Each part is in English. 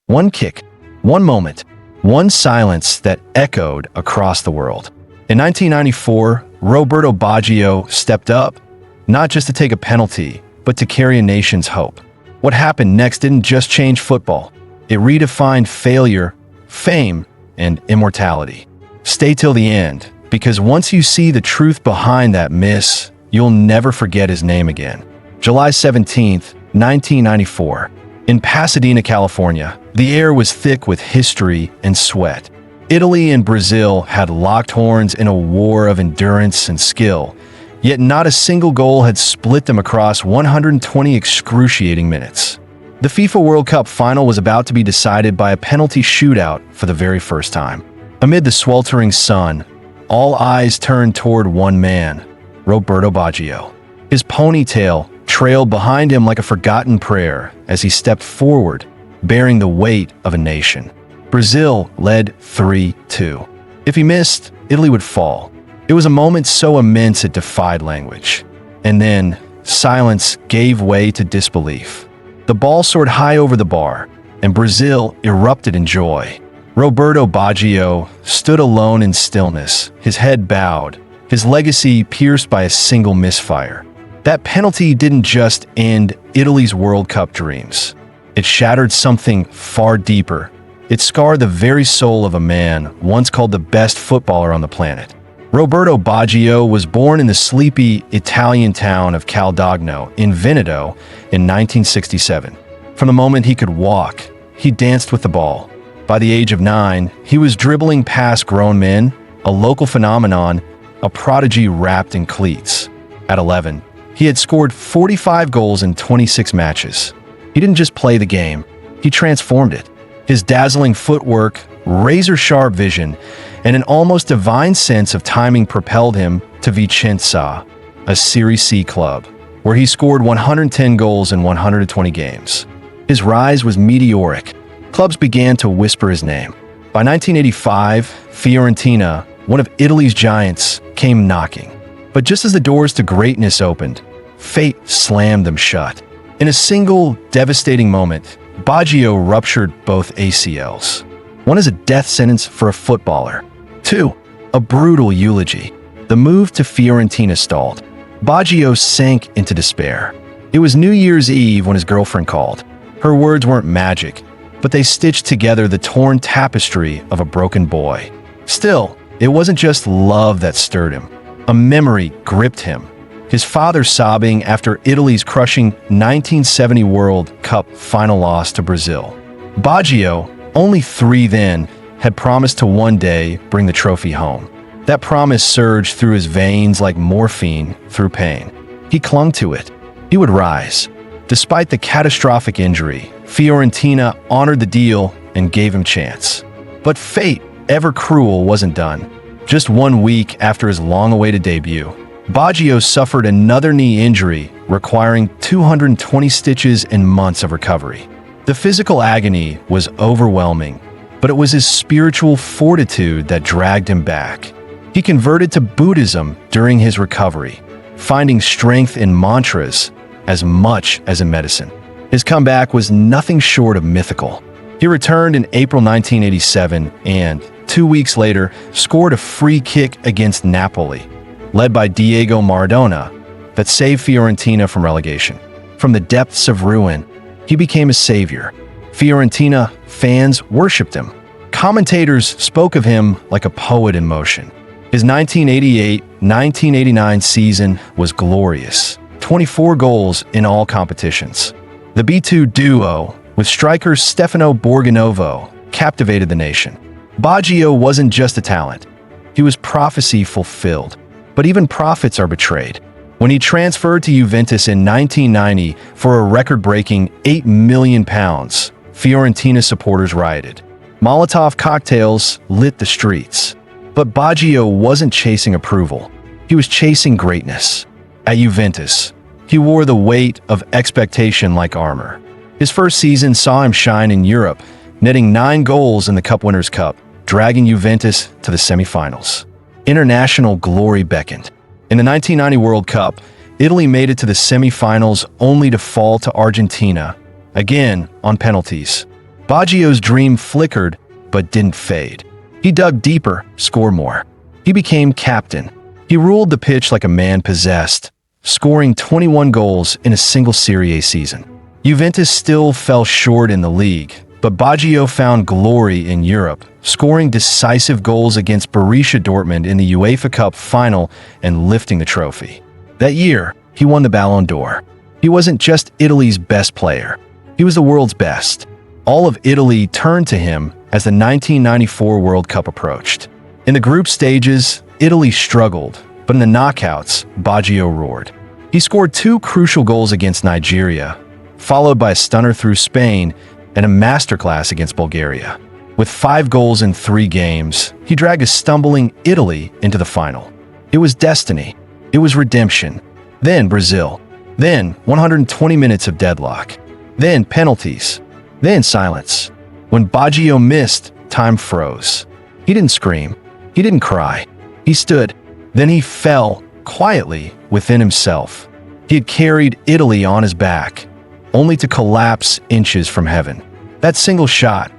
One kick, one moment, one silence that echoed across the world. In 1994, Roberto Baggio stepped up, not just to take a penalty, but to carry a nation's hope. What happened next didn't just change football. It redefined failure, fame, and immortality. Stay till the end, because once you see the truth behind that miss, you'll never forget his name again. July 17th, 1994. In Pasadena, California, the air was thick with history and sweat. Italy and Brazil had locked horns in a war of endurance and skill, yet not a single goal had split them across 120 excruciating minutes. The FIFA World Cup final was about to be decided by a penalty shootout for the very first time. Amid the sweltering sun, all eyes turned toward one man, Roberto Baggio. His ponytail trailed behind him like a forgotten prayer as he stepped forward, bearing the weight of a nation. Brazil led 3-2. If he missed, Italy would fall. It was a moment so immense it defied language. And then, silence gave way to disbelief. The ball soared high over the bar, and Brazil erupted in joy. Roberto Baggio stood alone in stillness, his head bowed, his legacy pierced by a single misfire. That penalty didn't just end Italy's World Cup dreams. It shattered something far deeper. It scarred the very soul of a man once called the best footballer on the planet. Roberto Baggio was born in the sleepy Italian town of Caldogno in Veneto in 1967. From the moment he could walk, he danced with the ball. By the age of 9, he was dribbling past grown men, a local phenomenon, a prodigy wrapped in cleats. At 11, he had scored 45 goals in 26 matches. He didn't just play the game, he transformed it. His dazzling footwork, razor-sharp vision, and an almost divine sense of timing propelled him to Vicenza, a Serie C club, where he scored 110 goals in 120 games. His rise was meteoric. Clubs began to whisper his name. By 1985, Fiorentina, one of Italy's giants, came knocking. But just as the doors to greatness opened, fate slammed them shut. In a single, devastating moment, Baggio ruptured both ACLs. One is a death sentence for a footballer. 2, a brutal eulogy. The move to Fiorentina stalled. Baggio sank into despair. It was New Year's Eve when his girlfriend called. Her words weren't magic, but they stitched together the torn tapestry of a broken boy. Still, it wasn't just love that stirred him. A memory gripped him. His father sobbing after Italy's crushing 1970 World Cup final loss to Brazil. Baggio, only 3 then, had promised to one day bring the trophy home. That promise surged through his veins like morphine through pain. He clung to it. He would rise. Despite the catastrophic injury, Fiorentina honored the deal and gave him chance. But fate, ever cruel, wasn't done. Just 1 week after his long-awaited debut, Baggio suffered another knee injury, requiring 220 stitches and months of recovery. The physical agony was overwhelming, but it was his spiritual fortitude that dragged him back. He converted to Buddhism during his recovery, finding strength in mantras as much as in medicine. His comeback was nothing short of mythical. He returned in April 1987 and, 2 weeks later, scored a free kick against Napoli, led by Diego Maradona, that saved Fiorentina from relegation. From the depths of ruin, he became a savior. Fiorentina fans worshipped him. Commentators spoke of him like a poet in motion. His 1988-1989 season was glorious. 24 goals in all competitions. The B2 duo, with striker Stefano Borgonovo, captivated the nation. Baggio wasn't just a talent. He was prophecy fulfilled. But even prophets are betrayed. When he transferred to Juventus in 1990 for a record-breaking £8 million, Fiorentina supporters rioted. Molotov cocktails lit the streets. But Baggio wasn't chasing approval. He was chasing greatness. At Juventus, he wore the weight of expectation like armor. His first season saw him shine in Europe, netting 9 goals in the Cup Winners' Cup, dragging Juventus to the semifinals. International glory beckoned. In the 1990 World Cup, Italy made it to the semifinals only to fall to Argentina, again on penalties. Baggio's dream flickered, but didn't fade. He dug deeper, scored more. He became captain. He ruled the pitch like a man possessed, scoring 21 goals in a single Serie A season. Juventus still fell short in the league, but Baggio found glory in Europe, scoring decisive goals against Borussia Dortmund in the UEFA Cup final and lifting the trophy. That year, he won the Ballon d'Or. He wasn't just Italy's best player. He was the world's best. All of Italy turned to him as the 1994 World Cup approached. In the group stages, Italy struggled, but in the knockouts, Baggio roared. He scored 2 crucial goals against Nigeria, followed by a stunner through Spain and a masterclass against Bulgaria. With 5 goals in 3 games, he dragged a stumbling Italy into the final. It was destiny. It was redemption. Then Brazil. Then 120 minutes of deadlock. Then penalties. Then silence. When Baggio missed, time froze. He didn't scream. He didn't cry. He stood. Then he fell, quietly, within himself. He had carried Italy on his back, only to collapse inches from heaven. That single shot,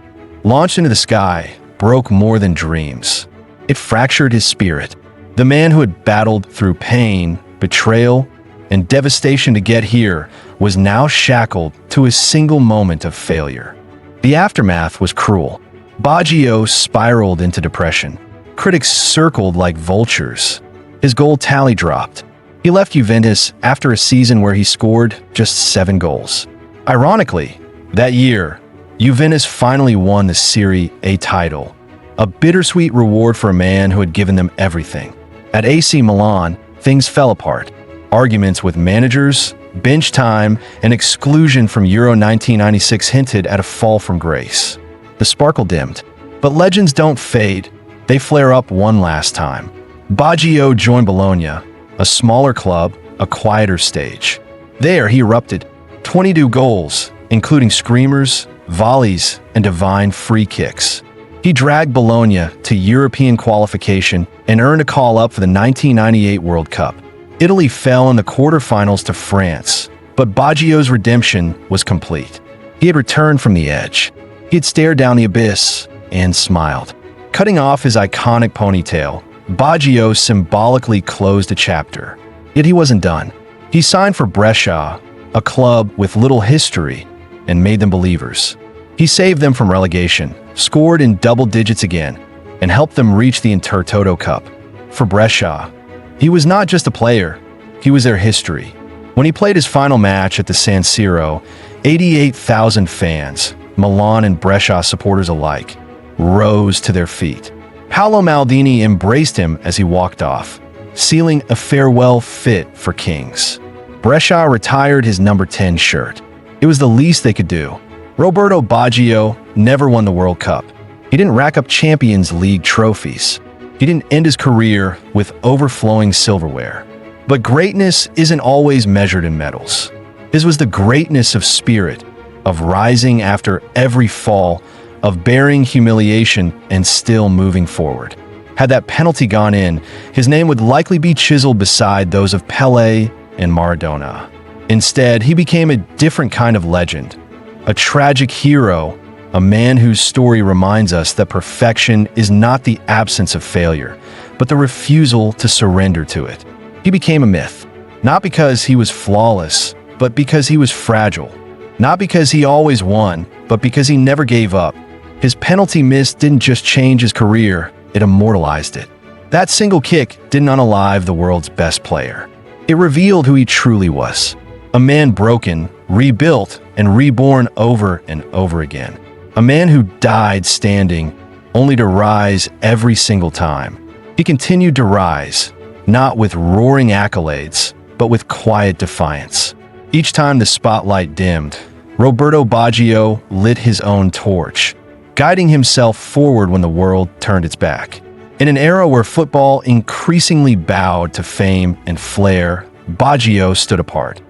launched into the sky, broke more than dreams. It fractured his spirit. The man who had battled through pain, betrayal, and devastation to get here was now shackled to a single moment of failure. The aftermath was cruel. Baggio spiraled into depression. Critics circled like vultures. His goal tally dropped. He left Juventus after a season where he scored just 7 goals. Ironically, that year, Juventus finally won the Serie A title, a bittersweet reward for a man who had given them everything. At AC Milan, things fell apart. Arguments with managers, bench time, and exclusion from Euro 1996 hinted at a fall from grace. The sparkle dimmed. But legends don't fade. They flare up one last time. Baggio joined Bologna, a smaller club, a quieter stage. There he erupted. 22 goals, including screamers, volleys, and divine free kicks. He dragged Bologna to European qualification and earned a call-up for the 1998 World Cup. Italy fell in the quarterfinals to France, but Baggio's redemption was complete. He had returned from the edge. He had stared down the abyss and smiled. Cutting off his iconic ponytail, Baggio symbolically closed a chapter. Yet he wasn't done. He signed for Brescia, a club with little history, and made them believers. He saved them from relegation, scored in double digits again, and helped them reach the Intertoto Cup. For Brescia, he was not just a player, he was their history. When he played his final match at the San Siro, 88,000 fans, Milan and Brescia supporters alike, rose to their feet. Paolo Maldini embraced him as he walked off, sealing a farewell fit for kings. Brescia retired his number 10 shirt. It was the least they could do. Roberto Baggio never won the World Cup. He didn't rack up Champions League trophies. He didn't end his career with overflowing silverware. But greatness isn't always measured in medals. His was the greatness of spirit, of rising after every fall, of bearing humiliation and still moving forward. Had that penalty gone in, his name would likely be chiseled beside those of Pelé and Maradona. Instead, he became a different kind of legend, a tragic hero, a man whose story reminds us that perfection is not the absence of failure, but the refusal to surrender to it. He became a myth, not because he was flawless, but because he was fragile. Not because he always won, but because he never gave up. His penalty miss didn't just change his career, it immortalized it. That single kick didn't unalive the world's best player. It revealed who he truly was. A man broken, rebuilt, and reborn over and over again. A man who died standing, only to rise every single time. He continued to rise, not with roaring accolades, but with quiet defiance. Each time the spotlight dimmed, Roberto Baggio lit his own torch, guiding himself forward when the world turned its back. In an era where football increasingly bowed to fame and flair, Baggio stood apart.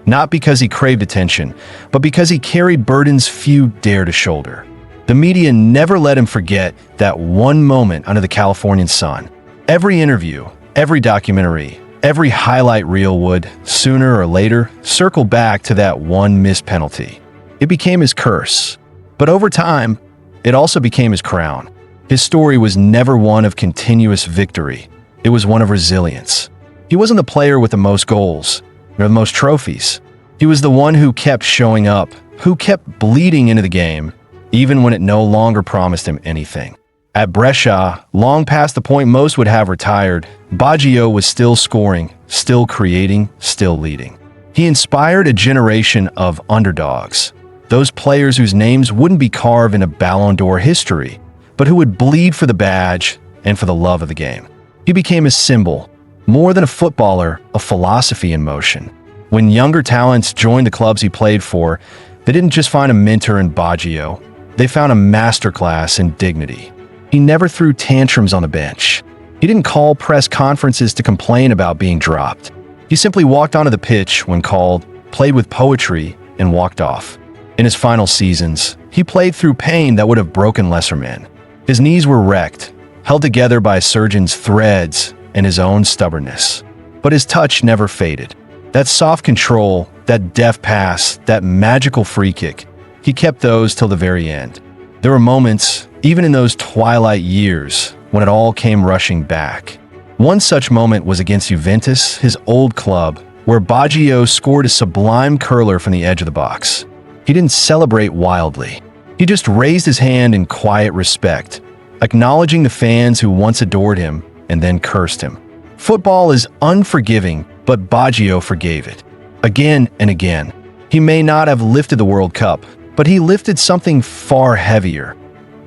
Not because he craved attention, but because he carried burdens few dare to shoulder. The media never let him forget that one moment under the Californian sun. Every interview, every documentary, every highlight reel would, sooner or later, circle back to that one missed penalty. It became his curse. But over time, it also became his crown. His story was never one of continuous victory. It was one of resilience. He wasn't the player with the most goals, or the most trophies. He was the one who kept showing up, who kept bleeding into the game, even when it no longer promised him anything. At Brescia, long past the point most would have retired, Baggio was still scoring, still creating, still leading. He inspired a generation of underdogs, those players whose names wouldn't be carved into Ballon d'Or history, but who would bleed for the badge and for the love of the game. He became a symbol, more than a footballer, a philosophy in motion. When younger talents joined the clubs he played for, they didn't just find a mentor in Baggio, they found a masterclass in dignity. He never threw tantrums on the bench. He didn't call press conferences to complain about being dropped. He simply walked onto the pitch when called, played with poetry, and walked off. In his final seasons, he played through pain that would have broken lesser men. His knees were wrecked, held together by a surgeon's threads and his own stubbornness. But his touch never faded. That soft control, that deft pass, that magical free kick, he kept those till the very end. There were moments, even in those twilight years, when it all came rushing back. One such moment was against Juventus, his old club, where Baggio scored a sublime curler from the edge of the box. He didn't celebrate wildly. He just raised his hand in quiet respect, acknowledging the fans who once adored him and then cursed him. Football is unforgiving, but Baggio forgave it. Again and again. He may not have lifted the World Cup, but he lifted something far heavier.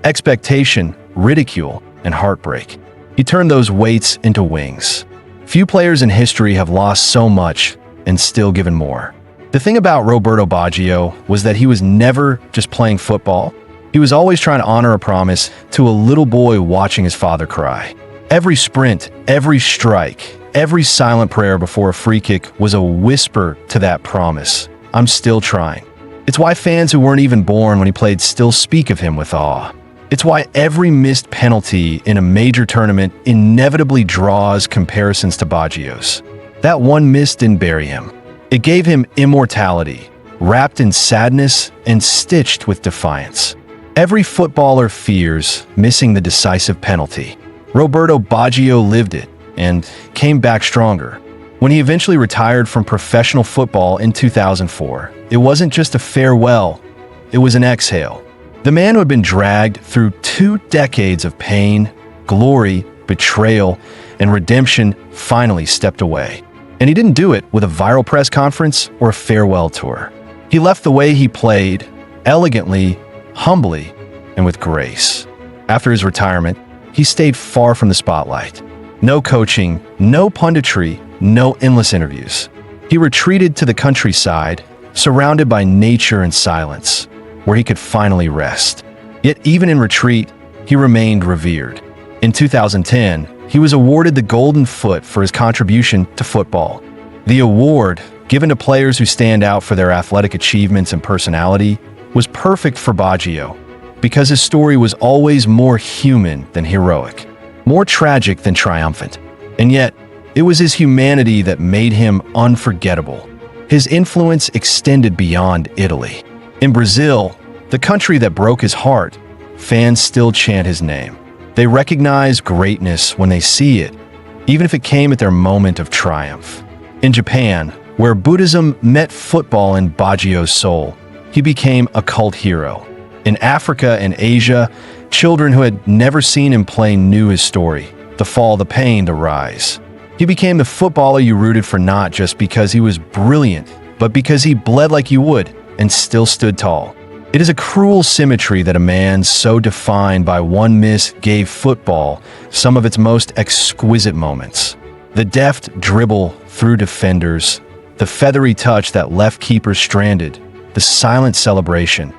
Expectation, ridicule, and heartbreak. He turned those weights into wings. Few players in history have lost so much and still given more. The thing about Roberto Baggio was that he was never just playing football. He was always trying to honor a promise to a little boy watching his father cry. Every sprint, every strike, every silent prayer before a free kick was a whisper to that promise. I'm still trying. It's why fans who weren't even born when he played still speak of him with awe. It's why every missed penalty in a major tournament inevitably draws comparisons to Baggio's. That one miss didn't bury him. It gave him immortality, wrapped in sadness and stitched with defiance. Every footballer fears missing the decisive penalty. Roberto Baggio lived it and came back stronger. When he eventually retired from professional football in 2004, it wasn't just a farewell, it was an exhale. The man who had been dragged through 2 decades of pain, glory, betrayal, and redemption finally stepped away. And he didn't do it with a viral press conference or a farewell tour. He left the way he played, elegantly, humbly, and with grace. After his retirement, he stayed far from the spotlight. No coaching, no punditry, no endless interviews. He retreated to the countryside, surrounded by nature and silence, where he could finally rest. Yet even in retreat, he remained revered. In 2010, he was awarded the Golden Foot for his contribution to football. The award, given to players who stand out for their athletic achievements and personality, was perfect for Baggio, because his story was always more human than heroic, more tragic than triumphant. And yet, it was his humanity that made him unforgettable. His influence extended beyond Italy. In Brazil, the country that broke his heart, fans still chant his name. They recognize greatness when they see it, even if it came at their moment of triumph. In Japan, where Buddhism met football in Baggio's soul, he became a cult hero. In Africa and Asia, children who had never seen him play knew his story, the fall, the pain, the rise. He became the footballer you rooted for not just because he was brilliant, but because he bled like you would and still stood tall. It is a cruel symmetry that a man so defined by one miss gave football some of its most exquisite moments. The deft dribble through defenders, the feathery touch that left keepers stranded, the silent celebration,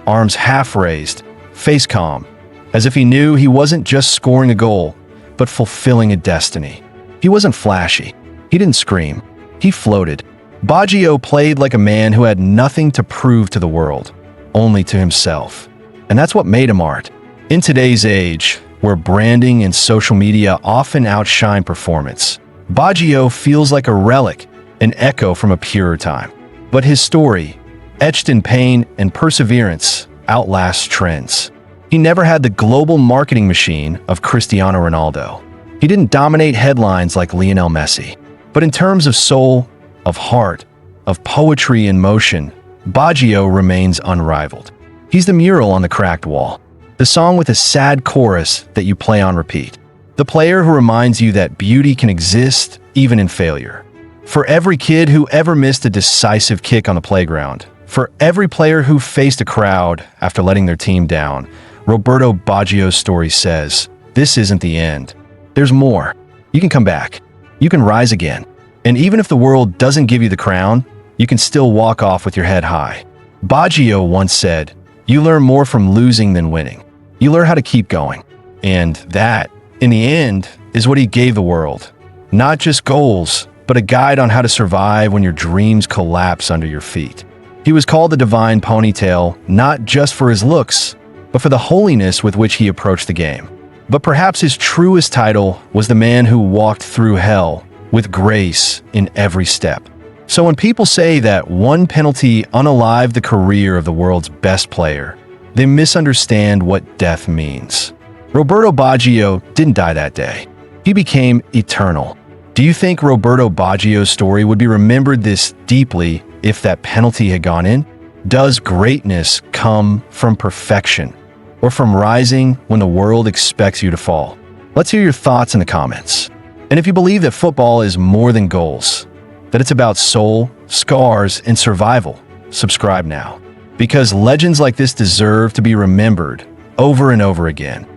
arms half raised, face calm, as if he knew he wasn't just scoring a goal, but fulfilling a destiny. He wasn't flashy. He didn't scream. He floated. Baggio played like a man who had nothing to prove to the world, only to himself. And that's what made him art. In today's age, where branding and social media often outshine performance, Baggio feels like a relic, an echo from a purer time. But his story, etched in pain and perseverance, outlasts trends. He never had the global marketing machine of Cristiano Ronaldo. He didn't dominate headlines like Lionel Messi. But in terms of soul, of heart, of poetry in motion, Baggio remains unrivaled. He's the mural on the cracked wall, the song with a sad chorus that you play on repeat, the player who reminds you that beauty can exist even in failure. For every kid who ever missed a decisive kick on the playground, for every player who faced a crowd after letting their team down, Roberto Baggio's story says, this isn't the end. There's more. You can come back. You can rise again. And even if the world doesn't give you the crown, you can still walk off with your head high. Baggio once said, you learn more from losing than winning. You learn how to keep going. And that, in the end, is what he gave the world. Not just goals, but a guide on how to survive when your dreams collapse under your feet. He was called the Divine Ponytail, not just for his looks, but for the holiness with which he approached the game. But perhaps his truest title was the man who walked through hell with grace in every step. So when people say that one penalty unalived the career of the world's best player, they misunderstand what death means. Roberto Baggio didn't die that day. He became eternal. Do you think Roberto Baggio's story would be remembered this deeply if that penalty had gone in? Does greatness come from perfection or from rising when the world expects you to fall? Let's hear your thoughts in the comments. And if you believe that football is more than goals, that it's about soul, scars, and survival, subscribe now. Because legends like this deserve to be remembered over and over again.